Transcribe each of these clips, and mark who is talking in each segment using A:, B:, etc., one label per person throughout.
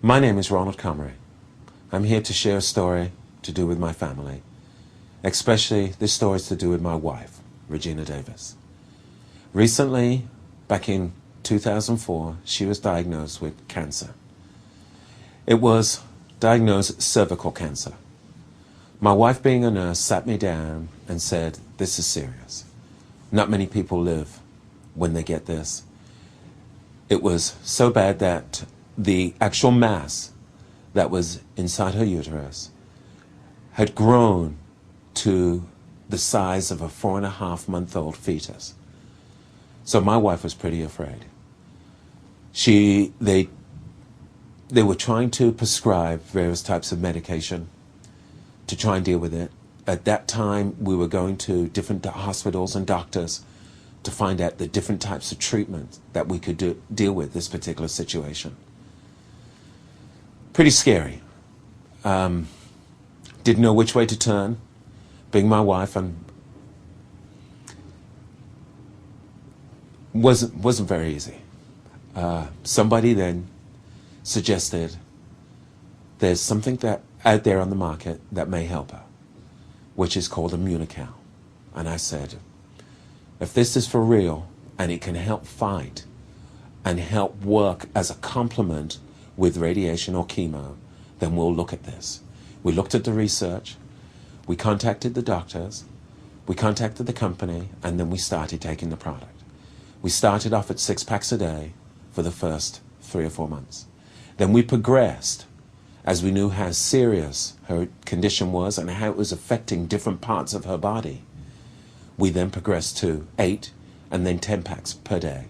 A: My name is Ronald Comrie. I'm here to share a story to do with my family, especially this story is to do with my wife, Regina Davis. Recently, back in 2004, she was diagnosed with cancer. It was diagnosed cervical cancer. My wife, being a nurse, sat me down and said, "This is serious. Not many people live when they get this." It was so bad that the actual mass that was inside her uterus had grown to the size of a 4.5-month-old fetus. So my wife was pretty afraid. They were trying to prescribe various types of medication to try and deal with it. At that time, we were going to different hospitals and doctors to find out the different types of treatment that we could deal with this particular situation. Pretty scary. Didn't know which way to turn, being my wife, and wasn't very easy. Somebody then suggested there's something that out there on the market that may help her, which is called Immunocal. And I said, if this is for real and it can help fight and help work as a complement with radiation or chemo, then we'll look at this. We looked at the research, we contacted the doctors, we contacted the company, and then we started taking the product. We started off at 6 packs a day for the first 3 or 4 months. Then we progressed as we knew how serious her condition was and how it was affecting different parts of her body. We then progressed to 8 and then 10 packs per day.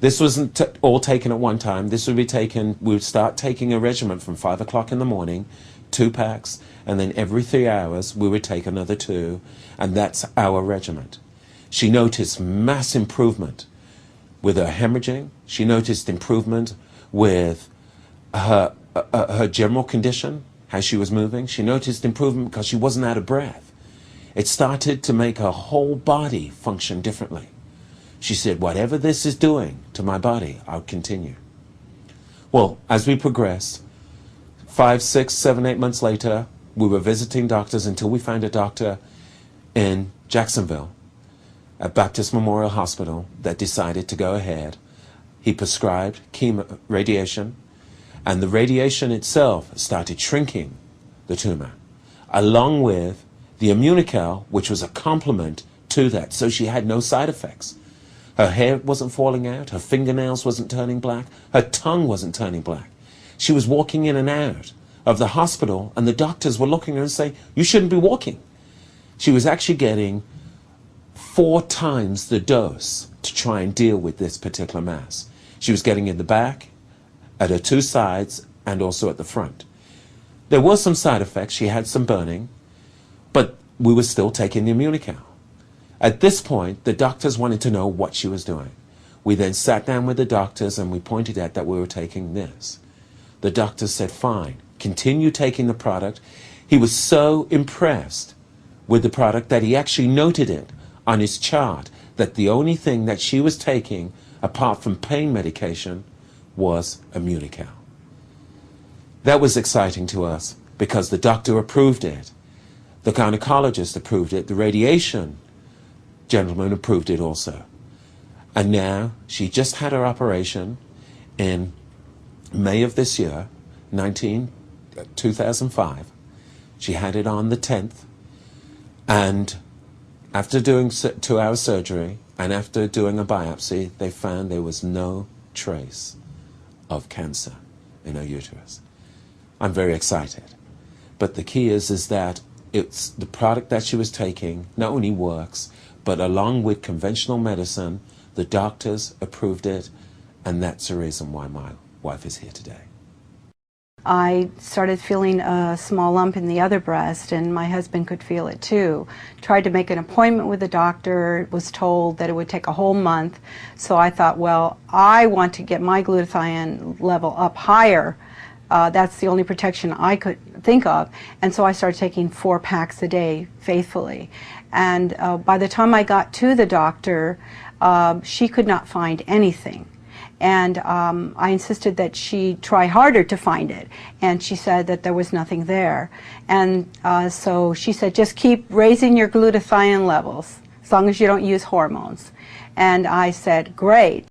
A: This wasn't all taken at one time. This would be taken, we would start taking a regimen from 5 o'clock in the morning, 2 packs, and then every 3 hours we would take another 2, and that's our regimen. She noticed mass improvement with her hemorrhaging. She noticed improvement with her general condition, how she was moving. She noticed improvement because she wasn't out of breath. It started to make her whole body function differently. She said, whatever this is doing to my body, I'll continue. Well, as we progressed, 5, 6, 7, 8 months later, we were visiting doctors until we found a doctor in Jacksonville at Baptist Memorial Hospital that decided to go ahead. He prescribed chemo, radiation, and the radiation itself started shrinking the tumor, along with the Immunocal, which was a complement to that, so she had no side effects. Her hair wasn't falling out, her fingernails wasn't turning black, her tongue wasn't turning black. She was walking in and out of the hospital, and the doctors were looking at her and saying, you shouldn't be walking. She was actually getting 4 times the dose to try and deal with this particular mass. She was getting in the back, at her 2 sides, and also at the front. There were some side effects. She had some burning, but we were still taking the Immunocal. At this point, the doctors wanted to know what she was doing. We then sat down with the doctors and we pointed out that we were taking this. The doctors said, fine, continue taking the product. He was so impressed with the product that he actually noted it on his chart that the only thing that she was taking, apart from pain medication, was Immunocal. That was exciting to us because the doctor approved it. The gynecologist approved it. The radiation gentleman approved it also. And now she just had her operation in May of this year, 2005. She had it on the 10th. And after doing 2-hour surgery and after doing a biopsy, they found there was no trace of cancer in her uterus. I'm very excited. But the key is that it's the product that she was taking not only works, but along with conventional medicine, the doctors approved it, and that's the reason why my wife is here today.
B: I started feeling a small lump in the other breast, and my husband could feel it too. Tried to make an appointment with the doctor, was told that it would take a whole month. So I thought, well, I want to get my glutathione level up higher. That's the only protection I could think of. And so I started taking 4 packs a day faithfully. And by the time I got to the doctor, she could not find anything. And I insisted that she try harder to find it, and she said that there was nothing there. And so she said, just keep raising your glutathione levels as long as you don't use hormones. And I said, great.